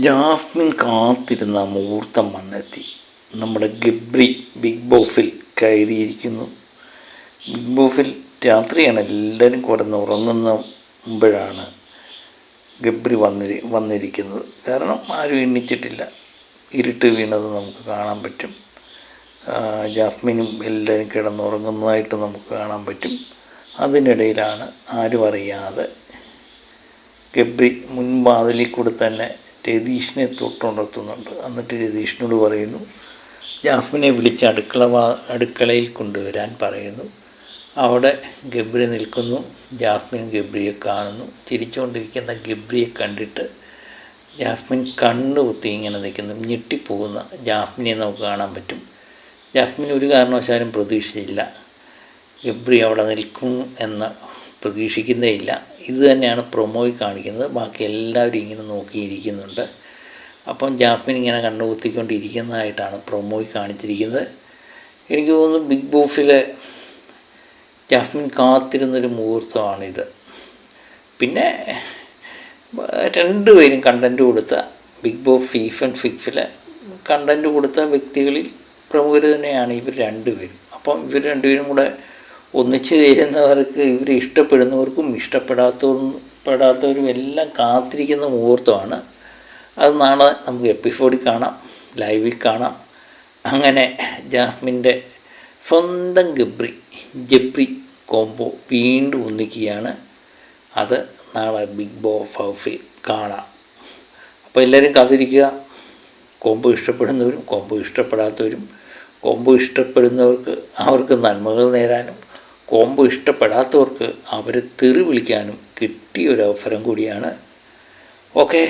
Jasmine കാത്തിരുന്ന മുഹൂർത്തം വന്നെത്തി. നമ്മുടെ ഗബ്രി ബിഗ് ബോസിൽ കയറിയിരിക്കുന്നു. ബിഗ് ബോസിൽ രാത്രിയാണ്, എല്ലാവരും കിടന്നുറങ്ങുമ്പോഴാണ് ഗബ്രി വന്നിരിക്കുന്നത്. കാരണം ആരും എണ്ണിച്ചിട്ടില്ല. ഇരുട്ട് വീണത് നമുക്ക് കാണാൻ പറ്റും. ജാസ്മിനും എല്ലാവരും കിടന്നുറങ്ങുന്നതായിട്ട് നമുക്ക് കാണാൻ പറ്റും. അതിനിടയിലാണ് ആരും അറിയാതെ ഗബ്രി മുൻവാതിലിൽ കൂടെ തന്നെ രതീഷിനെ തൊട്ടുണർത്തുന്നുണ്ട്. എന്നിട്ട് രതീഷിനോട് പറയുന്നു, ജാസ്മിനെ വിളിച്ച് അടുക്കളയിൽ കൊണ്ടുവരാൻ പറയുന്നു. അവിടെ ഗബ്രി നിൽക്കുന്നു. ജാസ്മിൻ ഗബ്രിയെ കാണുന്നു. ചിരിച്ചുകൊണ്ടിരിക്കുന്ന ഗബ്രിയെ കണ്ടിട്ട് ജാസ്മിൻ കണ്ണ് കുത്തി ഇങ്ങനെ നിൽക്കുന്നു. ഞെട്ടിപ്പോകുന്ന ജാസ്മിനെ നമുക്ക് കാണാൻ പറ്റും. ജാസ്മിൻ ഒരു കാരണവശാലും പ്രതീക്ഷിച്ചില്ല ഗബ്രി അവിടെ നിൽക്കും എന്ന് പ്രതീക്ഷിക്കുന്നേ ഇല്ല. ഇത് തന്നെയാണ് പ്രൊമോയിൽ കാണിക്കുന്നത്. ബാക്കി എല്ലാവരും ഇങ്ങനെ നോക്കിയിരിക്കുന്നുണ്ട്. അപ്പം ജാസ്മിൻ ഇങ്ങനെ കണ്ണുകുത്തിക്കൊണ്ടിരിക്കുന്നതായിട്ടാണ് പ്രൊമോയിൽ കാണിച്ചിരിക്കുന്നത്. എനിക്ക് തോന്നുന്നു ബിഗ് ബോസിലെ ജാസ്മിൻ കാത്തിരുന്നൊരു മുഹൂർത്തമാണിത്. പിന്നെ രണ്ടുപേരും കണ്ടൻറ്റ് കൊടുത്ത ബിഗ് ബോസ് സീസൺ 6 കണ്ടൻറ്റ് കൊടുത്ത വ്യക്തികളിൽ പ്രമുഖർ തന്നെയാണ് ഇവർ രണ്ടുപേരും. അപ്പം ഇവർ രണ്ടുപേരും കൂടെ ഒന്നിച്ചു ചേരുന്നവർക്ക്, ഇവർ ഇഷ്ടപ്പെടുന്നവർക്കും ഇഷ്ടപ്പെടാത്തവരും എല്ലാം കാത്തിരിക്കുന്ന മുഹൂർത്തമാണ്. അത് നാളെ നമുക്ക് എപ്പിസോഡിൽ കാണാം, ലൈവിൽ കാണാം. അങ്ങനെ ജാസ്മിൻ്റെ സ്വന്തം ജബ്രി കോംബോ വീണ്ടും ഒന്നിക്കുകയാണ്. അത് നാളെ ബിഗ് ബോസ് ഹൗസിൽ കാണാം. അപ്പോൾ എല്ലാവരും കാത്തിരിക്കുക. കോംബോ ഇഷ്ടപ്പെടുന്നവരും കോംബോ ഇഷ്ടപ്പെടാത്തവരും, കോംബോ ഇഷ്ടപ്പെടുന്നവർക്ക് അവർക്ക് നന്മകൾ നേരാനും, കോംബോ ഇഷ്ടപ്പെടാത്തവർക്ക് അവരെ തെറി വിളിക്കാനും കിട്ടിയൊരവസരം കൂടിയാണ്. ഓക്കെ.